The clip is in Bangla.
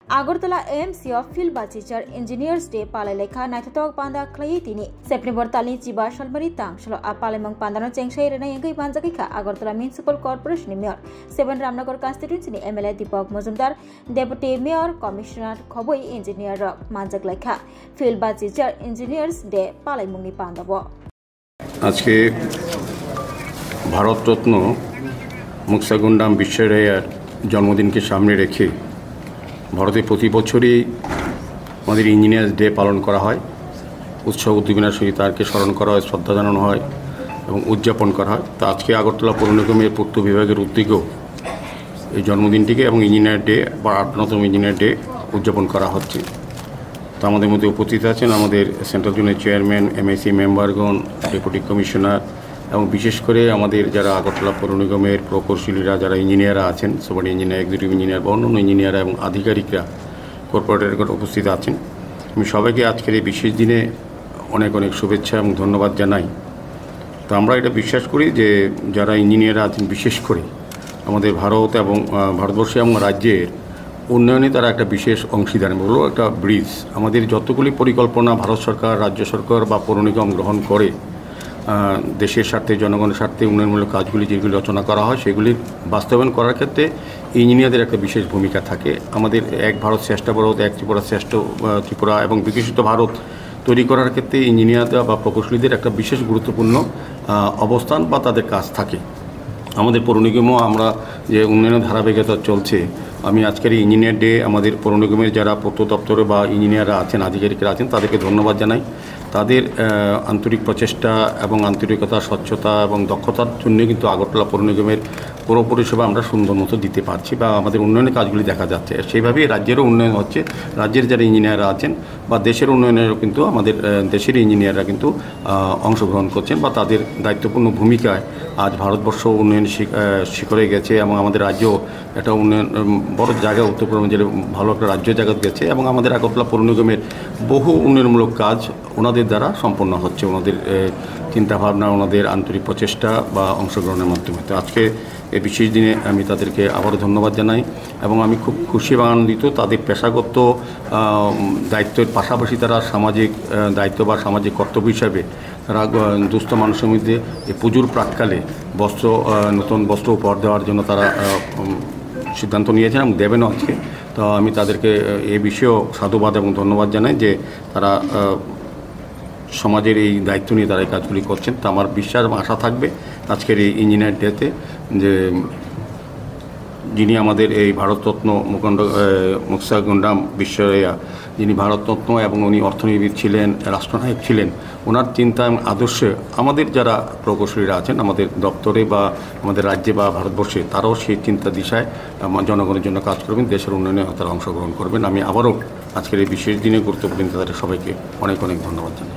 আগরতলা এএমসি অফ ফিল্ড বাচিচার ইঞ্জিনিয়ার্স ডে পালাইলেখা নাইথক পান্দা ख्लायै दिनै सेप्टेम्बर तालनि 15 सालमारि तांसल पालाइमंग पान्दानो चेंगसाय रेनाय एंगै बानजाखैखा Agartala municipal corporation mayor 7 Ramnagar কনস্টিটিউয়েন্সিनि MLA Dipak Majumder deputy mayor commissioner खबै इन्जिनियर मानजाखलायखा ফিল্ড বাচিচার ইঞ্জিনিয়ার্স ডে পালাইমंगनि पान्दाबो আজকে ভারতরত্ন মুক্সাগুন্ডাম বিশ্বেরায়ার জন্মদিনকে সামনে রেখে ভারতে প্রতি বছরই আমাদের ইঞ্জিনিয়ার্স ডে পালন করা হয়। উৎসব উদ্দীপনার সহিত তাকে স্মরণ করা হয়, শ্রদ্ধা জানানো হয় এবং উদযাপন করা হয়। তো আজকে আগরতলা পৌর নিগমের পূর্ত বিভাগের উদ্যোগেও এই জন্মদিনটিকে এবং ইঞ্জিনিয়ার ডে বা 8তম ইঞ্জিনিয়ার ডে উদযাপন করা হচ্ছে। তো আমাদের মধ্যে উপস্থিত আছেন আমাদের সেন্ট্রাল জোনের চেয়ারম্যান, এমএসি মেম্বারগণ, ডেপুটি কমিশনার এবং বিশেষ করে আমাদের যারা আগরতলা পৌর নিগমের প্রকৌশলীরা, যারা ইঞ্জিনিয়াররা আছেন, সুপার ইঞ্জিনিয়ার, এক্সিকিউটিভ ইঞ্জিনিয়ার বা অন্যান্য ইঞ্জিনিয়াররা এবং আধিকারিকরা, কর্পোরেটরগণ উপস্থিত আছেন। আমি সবাইকে আজকের এই বিশেষ দিনে অনেক অনেক শুভেচ্ছা এবং ধন্যবাদ জানাই। তো আমরা এটা বিশ্বাস করি যে যারা ইঞ্জিনিয়াররা আছেন, বিশেষ করে আমাদের ভারত এবং ভারতবর্ষে এবং রাজ্যের উন্নয়নে তারা একটা বিশেষ অংশীদার, বলবো একটা ব্রিজ। আমাদের যতগুলি পরিকল্পনা ভারত সরকার, রাজ্য সরকার বা পৌর নিগম গ্রহণ করে দেশের স্বার্থে, জনগণের স্বার্থে উন্নয়নমূলক কাজগুলি যেগুলি রচনা করা হয় সেগুলি বাস্তবায়ন করার ক্ষেত্রে ইঞ্জিনিয়ারদের একটা বিশেষ ভূমিকা থাকে। আমাদের এক ভারত শ্রেষ্ঠ ভারত, এক ত্রিপুরা শ্রেষ্ঠ ত্রিপুরা এবং বিকশিত ভারত তৈরি করার ক্ষেত্রে ইঞ্জিনিয়াররা বা প্রকৌশলীদের একটা বিশেষ গুরুত্বপূর্ণ অবস্থান বা তাদের কাজ থাকে। আমাদের পৌর নিগমও আমরা যে উন্নয়নের ধারাবাহিকতা চলছে, আমি আজকের এই ইঞ্জিনিয়ার ডে আমাদের পৌর নিগমের যারা পূর্ত দপ্তরে বা ইঞ্জিনিয়াররা আছেন, আধিকারিকরা আছেন, তাদেরকে ধন্যবাদ জানাই। তাদের আন্তরিক প্রচেষ্টা এবং আন্তরিকতা, স্বচ্ছতা এবং দক্ষতার জন্য কিন্তু আগরতলা পৌর নিগমের পৌর পরিষেবা আমরা সুন্দর মতো দিতে পারছি বা আমাদের উন্নয়নের কাজগুলি দেখা যাচ্ছে। সেইভাবেই রাজ্যেরও উন্নয়ন হচ্ছে। রাজ্যের যারা ইঞ্জিনিয়াররা আছেন বা দেশের উন্নয়নেরও কিন্তু আমাদের দেশের ইঞ্জিনিয়াররা কিন্তু অংশগ্রহণ করছেন বা তাদের দায়িত্বপূর্ণ ভূমিকায় আজ ভারতবর্ষ উন্নয়ন শিখরে গেছে এবং আমাদের রাজ্য একটা উন্নয়ন বড় জায়গায়, উত্তর পূর্বাঞ্চলে ভালো একটা রাজ্য জায়গা গেছে এবং আমাদের আগরতলা পৌর নিগমের বহু উন্নয়নমূলক কাজ ওনাদের দ্বারা সম্পন্ন হচ্ছে, ওনাদের চিন্তাভাবনা, ওনাদের আন্তরিক প্রচেষ্টা বা অংশগ্রহণের মাধ্যমে। তো আজকে এই বিশেষ দিনে আমি তাদেরকে আবারও ধন্যবাদ জানাই এবং আমি খুব খুশি এবং আনন্দিত। তাদের পেশাগত দায়িত্বের পাশাপাশি তারা সামাজিক দায়িত্ব বা সামাজিক কর্তব্য হিসাবে তারা দুস্থ মানুষের মধ্যে এই পুজোর প্রাককালে নতুন বস্ত্র উপহার দেওয়ার জন্য তারা সিদ্ধান্ত নিয়েছেন এবং দেবেনও আজকে। তো আমি তাদেরকে এই বিষয়েও সাধুবাদ এবং ধন্যবাদ জানাই যে তারা সমাজের এই দায়িত্ব নিয়ে তারা এই কাজগুলি করছেন। তো আমার বিশ্বাস এবং আশা থাকবে আজকের এই ইঞ্জিনিয়ার ডেতে যে যিনি আমাদের এই ভারতরত্ন মুক্সাগুন্ডাম বিশ্বেরায়া, যিনি ভারতরত্ন এবং উনি অর্থনীতিবিদ ছিলেন, রাষ্ট্রনায়ক ছিলেন, ওনার চিন্তা এবং আদর্শে আমাদের যারা প্রকৌশলীরা আছেন আমাদের দপ্তরে বা আমাদের রাজ্যে বা ভারতবর্ষে, তারাও সেই চিন্তা দিশায় জনগণের জন্য কাজ করবেন, দেশের উন্নয়নে তারা অংশগ্রহণ করবেন। আমি আবারও আজকের এই বিশেষ দিনে গুরুত্বপূর্ণ তাদের সবাইকে অনেক অনেক ধন্যবাদ জানাই।